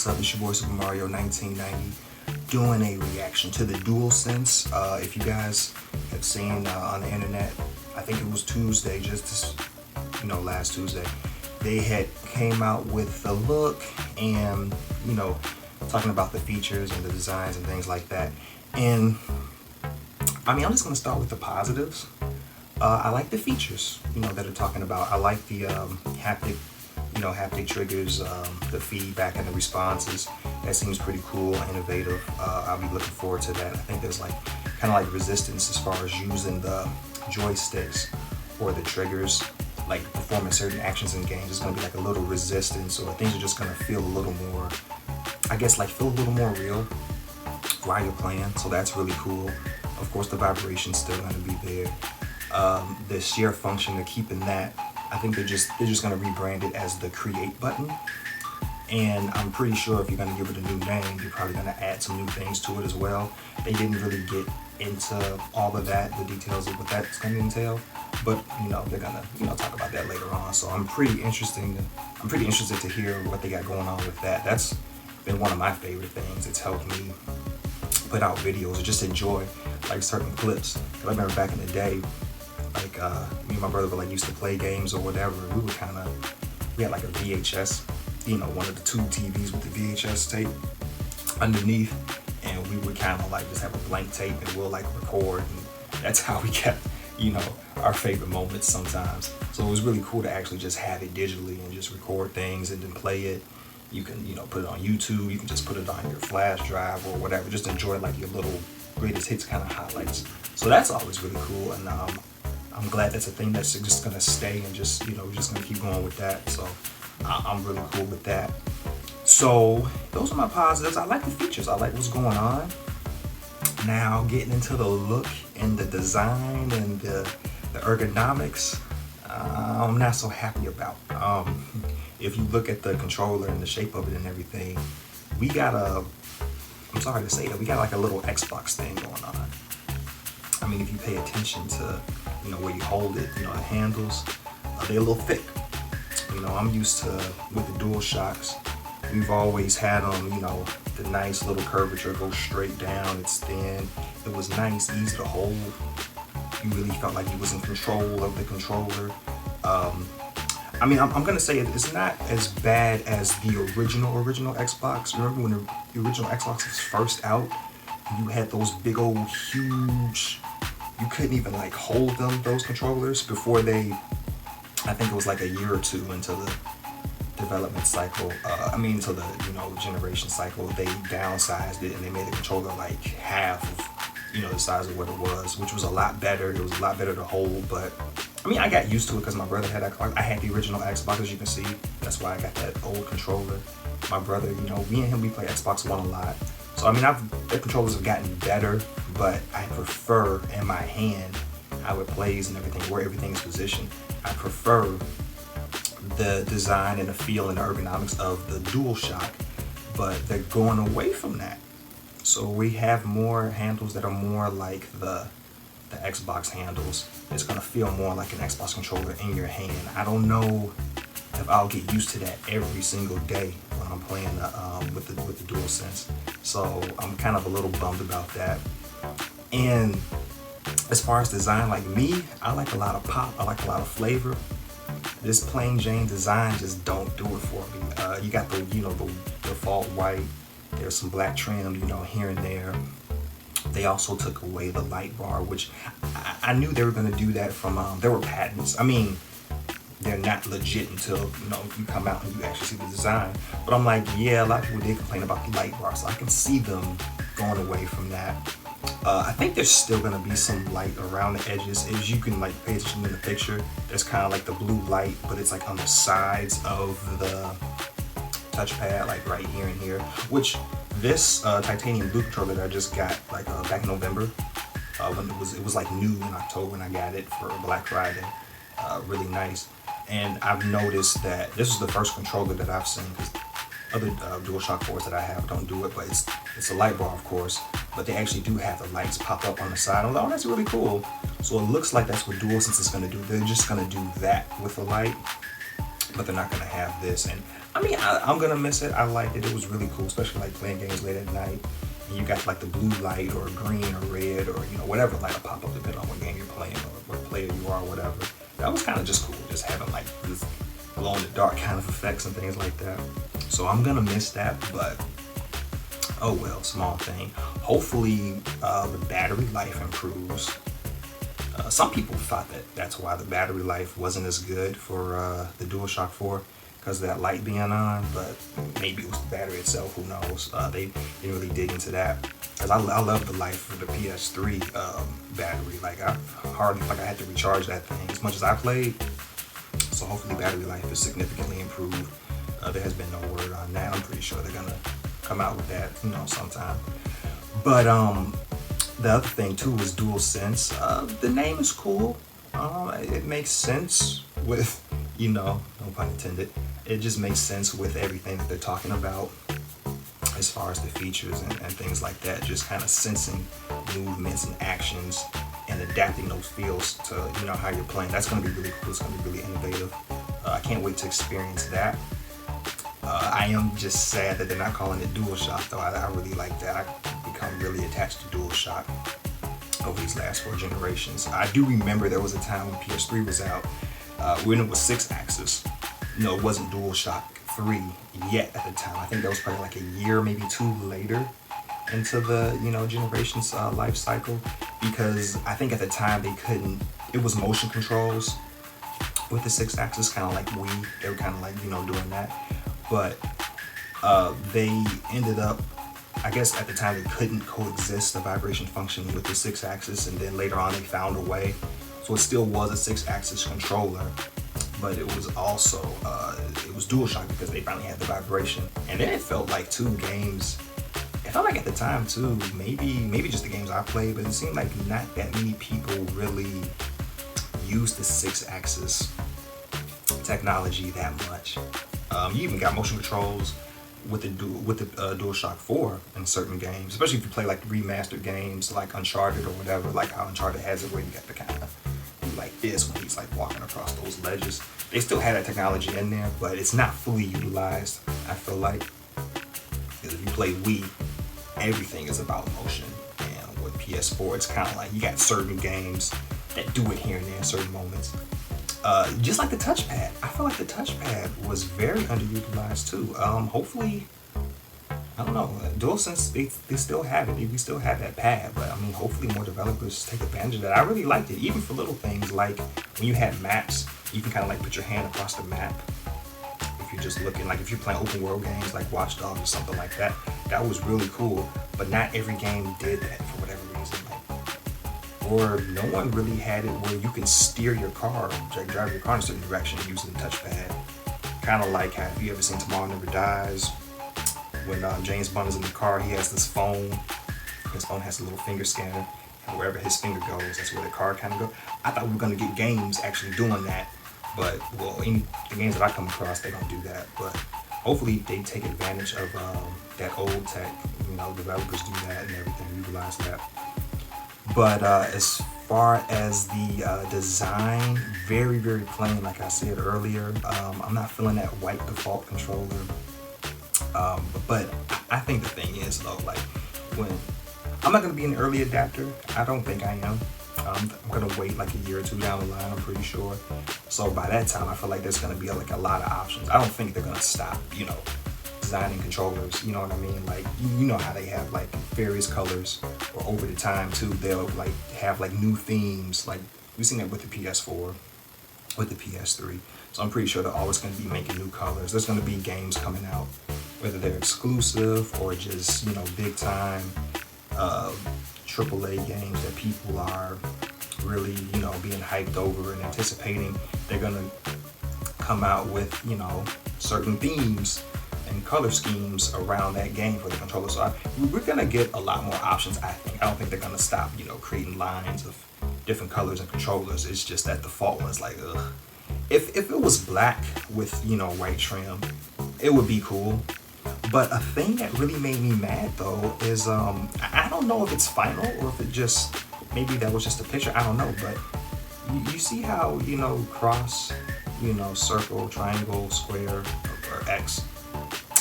what's up? It's your boy Super Mario 1990 doing a reaction to the DualSense. If you guys have seen on the internet, I think it was Tuesday, just this, last Tuesday, they had came out with the look and, talking about the features and the designs and things like that. And I mean, I'm just gonna start with the positives. I like the features, that they're talking about. I like the haptic triggers, the feedback and the responses. That seems pretty cool, innovative. I'll be looking forward to that. I think there's kind of like resistance as far as using the joysticks or the triggers, like performing certain actions in games. There's gonna be like a little resistance, or things are just gonna feel a little more, feel a little more real while you're playing. So that's really cool. Of course, the vibration's still gonna be there. The share function, they're keeping that. I think they're just gonna rebrand it as the create button. And I'm pretty sure if you're gonna give it a new name, you're probably gonna add some new things to it as well. They didn't really get into all of that, the details of what that's gonna entail. But they're gonna talk about that later on. So I'm pretty interested to hear what they got going on with that. That's been one of my favorite things. It's helped me put out videos or just enjoy certain clips. I remember back in the day, me and my brother would used to play games or whatever. We had like a VHS, one of the two TVs with the VHS tape underneath, and we would kind of just have a blank tape and we'll record, and that's how we kept our favorite moments sometimes. So it was really cool to actually just have it digitally and just record things and then play it. You can put it on YouTube, you can just put it on your flash drive or whatever, just enjoy your little greatest hits kind of highlights. So that's always really cool, and I'm glad that's a thing that's just gonna stay, and just we're just gonna keep going with that. So I'm really cool with that. So those are my positives. I like the features, I like what's going on. Now getting into the look and the design and the ergonomics, I'm not so happy about. If you look at the controller and the shape of it and everything, we got I'm sorry to say that, we got a little Xbox thing going on. I mean, if you pay attention to, where you hold it, the handles, they're a little thick. I'm used to, with the DualShocks, we've always had them, the nice little curvature, goes straight down, it's thin. It was nice, easy to hold. You really felt like you was in control of the controller. I mean, I'm gonna say it's not as bad as the original Xbox. Remember when the original Xbox was first out? You had those big old huge, you couldn't even hold those controllers before they, I think it was a year or two into the development cycle, into the generation cycle, they downsized it and they made the controller half of the size of what it was, which was a lot better. It was a lot better to hold, but I mean, I got used to it because my brother had I had the original Xbox, as you can see. That's why I got that old controller. My brother, me and him, we play Xbox One a lot. So I mean, the controllers have gotten better, but I prefer in my hand how it plays and everything, where everything is positioned. I prefer the design and the feel and the ergonomics of the DualShock, but they're going away from that. So we have more handles that are more like the Xbox handles. It's gonna feel more like an Xbox controller in your hand. I don't know if I'll get used to that every single day when I'm playing with the DualSense. So I'm kind of a little bummed about that. And as far as design, me, I like a lot of pop. I like a lot of flavor. This plain Jane design just don't do it for me. You got the the default white. There's some black trim, here and there. They also took away the light bar, which I knew they were going to do that from, there were patents. I mean, they're not legit until, you come out and you actually see the design. But I'm yeah, a lot of people did complain about the light bar, so I can see them going away from that. I think there's still going to be some light around the edges. As you can pay attention in the picture, there's kind of the blue light, but it's on the sides of the touchpad, right here and here, which this titanium blue controller that I just got back in November, when it was new in October, and I got it for Black Friday. Really nice. And I've noticed that this is the first controller that I've seen, because other DualShock 4s that I have don't do it, but it's a light bar, of course, but they actually do have the lights pop up on the side. I'm oh, that's really cool. So it looks like that's what DualSense is going to do. They're just going to do that with the light. but they're not gonna have this. And I mean, I'm gonna miss it. I liked it. It was really cool, especially like playing games late at night. And you got like the blue light or green or red or whatever light will pop up depending on what game you're playing or what player you are or whatever. That was kind of just cool, just having like this glow in the dark kind of effects and things like that. So I'm gonna miss that, but oh well, small thing. Hopefully the battery life improves. Some people thought that that's why the battery life wasn't as good for the DualShock 4 because of that light being on, but maybe it was the battery itself, who knows. They didn't really dig into that because I love the life for the PS3 battery. Like I had to recharge that thing as much as I played. So hopefully battery life is significantly improved. There has been no word on that. I'm pretty sure they're gonna come out with that, sometime. But the other thing too is DualSense. The name is cool. It makes sense with, no pun intended. It just makes sense with everything that they're talking about as far as the features and things like that. Just kind of sensing movements and actions and adapting those feels to how you're playing. That's going to be really cool. It's going to be really innovative. I can't wait to experience that. I am just sad that they're not calling it DualShock though. I really like that. I've become really attached to DualShock over these last 4 generations. I do remember there was a time when PS3 was out when it was 6-axis. It wasn't DualShock 3 yet at the time. I think that was probably like a year, maybe 2 later into the generation's life cycle, because I think at the time it was motion controls with the 6-axis, kind of like Wii. They were kind of like doing that, but they ended up, I guess at the time they couldn't coexist the vibration function with the 6-axis, and then later on they found a way. So it still was a 6-axis controller, but it was also it was DualShock because they finally had the vibration. And then it felt like games. It felt like at the time too, maybe just the games I played, but it seemed like not that many people really used the 6-axis technology that much. You even got motion controls with the DualShock 4 in certain games, especially if you play like remastered games like Uncharted or whatever, like how Uncharted has it where you got the kind of like this when he's like walking across those ledges. They still had that technology in there, but it's not fully utilized, I feel like. Because if you play Wii, everything is about motion, and with PS4 it's kind of like you got certain games that do it here and there in certain moments. Just like the touchpad. I feel like the touchpad was very underutilized too. Hopefully, I don't know, DualSense, they still have it. We still have that pad, but I mean, hopefully more developers take advantage of that. I really liked it, even for little things like when you had maps, you can kind of like put your hand across the map. If you're just looking, like if you're playing open world games like Watch Dogs or something like that, that was really cool. But not every game did that for whatever reason. Or no one really had it where you can steer your car, drive your car in a certain direction using the touchpad. Kind of like how, if you ever seen Tomorrow Never Dies, when James Bond is in the car, he has this phone. His phone has a little finger scanner, and wherever his finger goes, that's where the car kind of goes. I thought we were going to get games actually doing that, but well, the games that I come across, they don't do that. But hopefully they take advantage of that old tech. Developers do that and everything, utilize that. But as far as the design, very, very plain, like I said earlier. I'm not feeling that white default controller. But I think the thing is, though, like, when I'm not going to be an early adapter, I don't think I am. I'm going to wait like a year or 2 down the line, I'm pretty sure. So by that time, I feel like there's going to be like a lot of options. I don't think they're going to stop, designing controllers, you know what I mean? Like, you know how they have like various colors, or over the time too, they'll like have like new themes. Like we've seen that with the PS4, with the PS3. So I'm pretty sure they're always going to be making new colors. There's going to be games coming out, whether they're exclusive or just, big time AAA games that people are really, being hyped over and anticipating. They're going to come out with, certain themes and color schemes around that game for the controller. So we're gonna get a lot more options, I think. I don't think they're gonna stop, creating lines of different colors and controllers. It's just that default one is like, ugh. If it was black with, white trim, it would be cool. But a thing that really made me mad though is, I don't know if it's final or if it maybe that was just a picture, I don't know. But you see how, Cross, you know, circle, triangle, square, or X.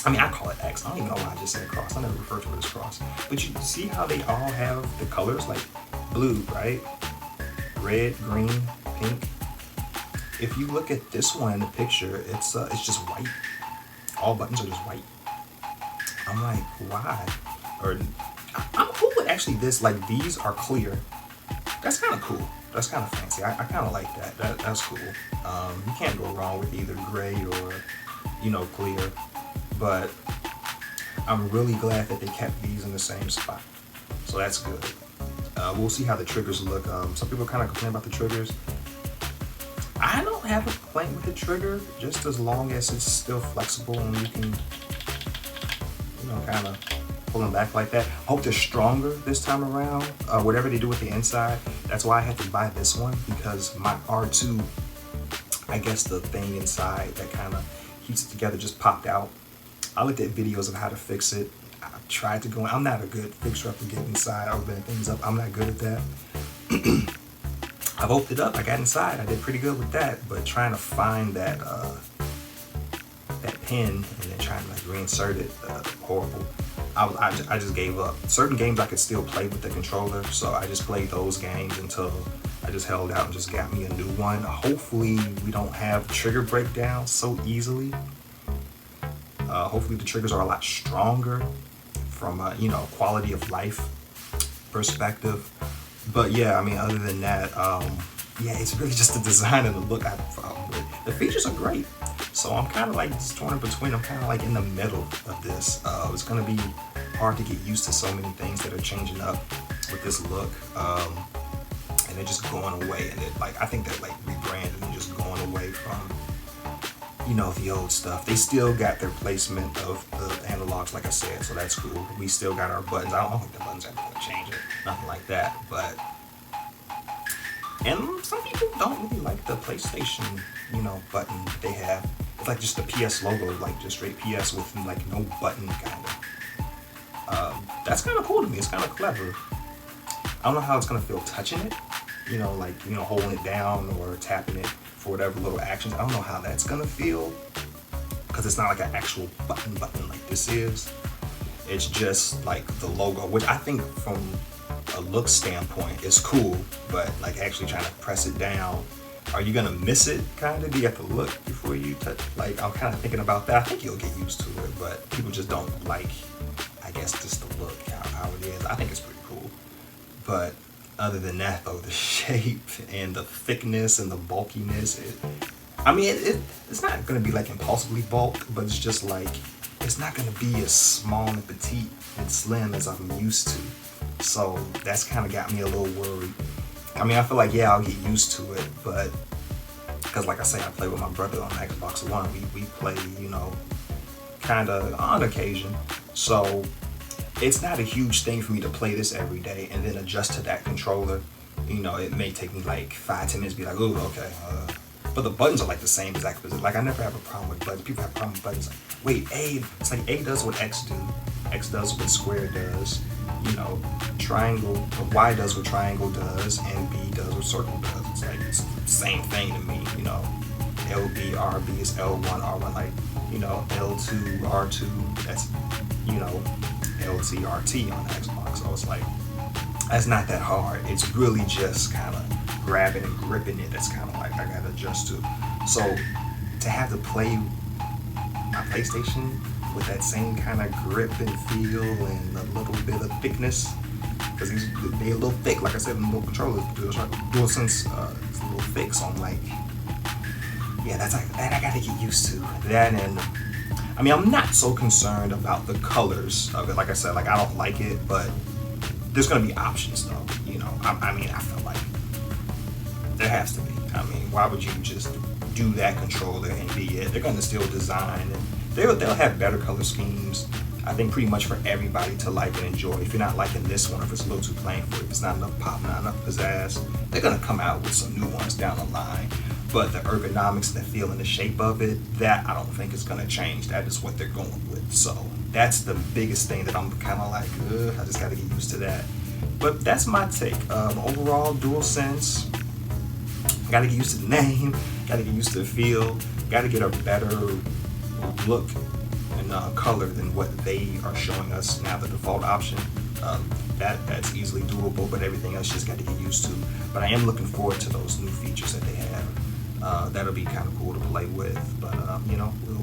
I mean, I call it X. I don't even know why I just said cross. I never refer to it as cross. But you see how they all have the colors, like blue, right? Red, green, pink. If you look at this one in the picture, it's just white. All buttons are just white. I'm like, why? Or I'm cool with actually this. Like, these are clear. That's kind of cool. That's kind of fancy. I kind of like that. That's cool. You can't go wrong with either gray or, you know, clear. But I'm really glad that they kept these in the same spot. So that's good. We'll see how the triggers look. Some people kind of complain about the triggers. I don't have a complaint with the trigger, just as long as it's still flexible and you can, you know, kind of pull them back like that. Hope they're stronger this time around. Whatever they do with the inside, that's why I had to buy this one, because my R2, I guess the thing inside that kind of keeps it together just popped out. I looked at videos of how to fix it. I tried to go in. I'm not a good fixer up to get inside, opening things up. I'm not good at that. I've opened it up. I got inside. I did pretty good with that. But trying to find that that pin and then trying to like reinsert it, horrible. I just gave up. Certain games I could still play with the controller, so I just played those games until I just held out and just got me a new one. Hopefully we don't have trigger breakdown so easily. Hopefully the triggers are a lot stronger from a, you know, quality of life perspective. But yeah, I mean, other than that, yeah, it's really just the design and the look I have a problem with. The features are great, so I'm kind of like just torn in between. I'm kind of like in the middle of this. It's gonna be hard to get used to so many things that are changing up with this look, and they're just going away. And it, like, I think they're like rebranding and just going away from, you know, the old stuff. They still got their placement of the analogs, like I said, so that's cool. We still got our buttons. I don't think the buttons are going to change it, nothing like that. But, and some people don't really like the PlayStation, you know, button they have. It's like just the PS logo, like just straight PS with like no button, kind of. That's kind of cool to me. It's kind of clever. I don't know how it's going to feel touching it, you know, like, you know, holding it down or tapping it for whatever little actions. I don't know how that's gonna feel, because it's not like an actual button like this is. It's just like the logo, which I think from a look standpoint is cool, but like actually trying to press it down, are you gonna miss it, kind of? Do you have to look before you touch? Like, I'm kind of thinking about that. I think you'll get used to it, but people just don't like, I guess, just the look, how it is. I think it's pretty cool, but other than that, though, the shape and the thickness and the bulkiness, it's not going to be like impulsively bulked, but it's just like, it's not going to be as small and petite and slim as I'm used to. So that's kind of got me a little worried. I mean, I feel like, yeah, I'll get used to it, but because like I say, I play with my brother on Xbox One. We play, you know, kind of on occasion. So it's not a huge thing for me to play this every day and then adjust to that controller. You know, it may take me like 5-10 minutes to be like, ooh, okay. But the buttons are like the same exact position. Like, I never have a problem with buttons. People have a problem with buttons. Like, wait, A, it's like A does what X do. X does what square does. You know, triangle, Y does what triangle does, and B does what circle does. It's like, it's the same thing to me, you know. LB, RB is L1, R1, like, you know, L2, R2, that's, you know, LT, RT on the Xbox. So it's like, that's not that hard. It's really just kind of grabbing and gripping it. That's kind of like I gotta adjust to. So to have to play my PlayStation with that same kind of grip and feel and a little bit of thickness, because they're a little thick. Like I said, the little controllers, DualSense is a little thick. So I'm like, yeah, that's like that. I gotta get used to that. And I mean, I'm not so concerned about the colors of it. Like I said, like, I don't like it, but there's gonna be options though. You know, I mean, I feel like there has to be. I mean, why would you just do that controller and be it? They're gonna still design, and they'll have better color schemes. I think pretty much for everybody to like and enjoy. If you're not liking this one, if it's a little too plain for you, if it's not enough pop, not enough pizzazz, they're gonna come out with some new ones down the line. But the ergonomics and the feel and the shape of it, that I don't think is gonna change. That is what they're going with. So that's the biggest thing that I'm kind of like, I just gotta get used to that. But that's my take. Overall, DualSense, Got to get used to the name. Got to get used to the feel. Got to get a better look and color than what they are showing us now. The default option, that's easily doable, but everything else just got to get used to. But I am looking forward to those new features that they have. That'll be kind of cool to play with. But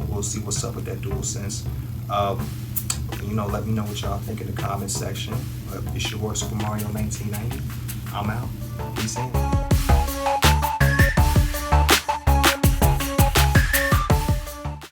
we'll see what's up with that DualSense. Let me know what y'all think in the comments section. It's your boy Super Mario 1990. I'm out. Peace out.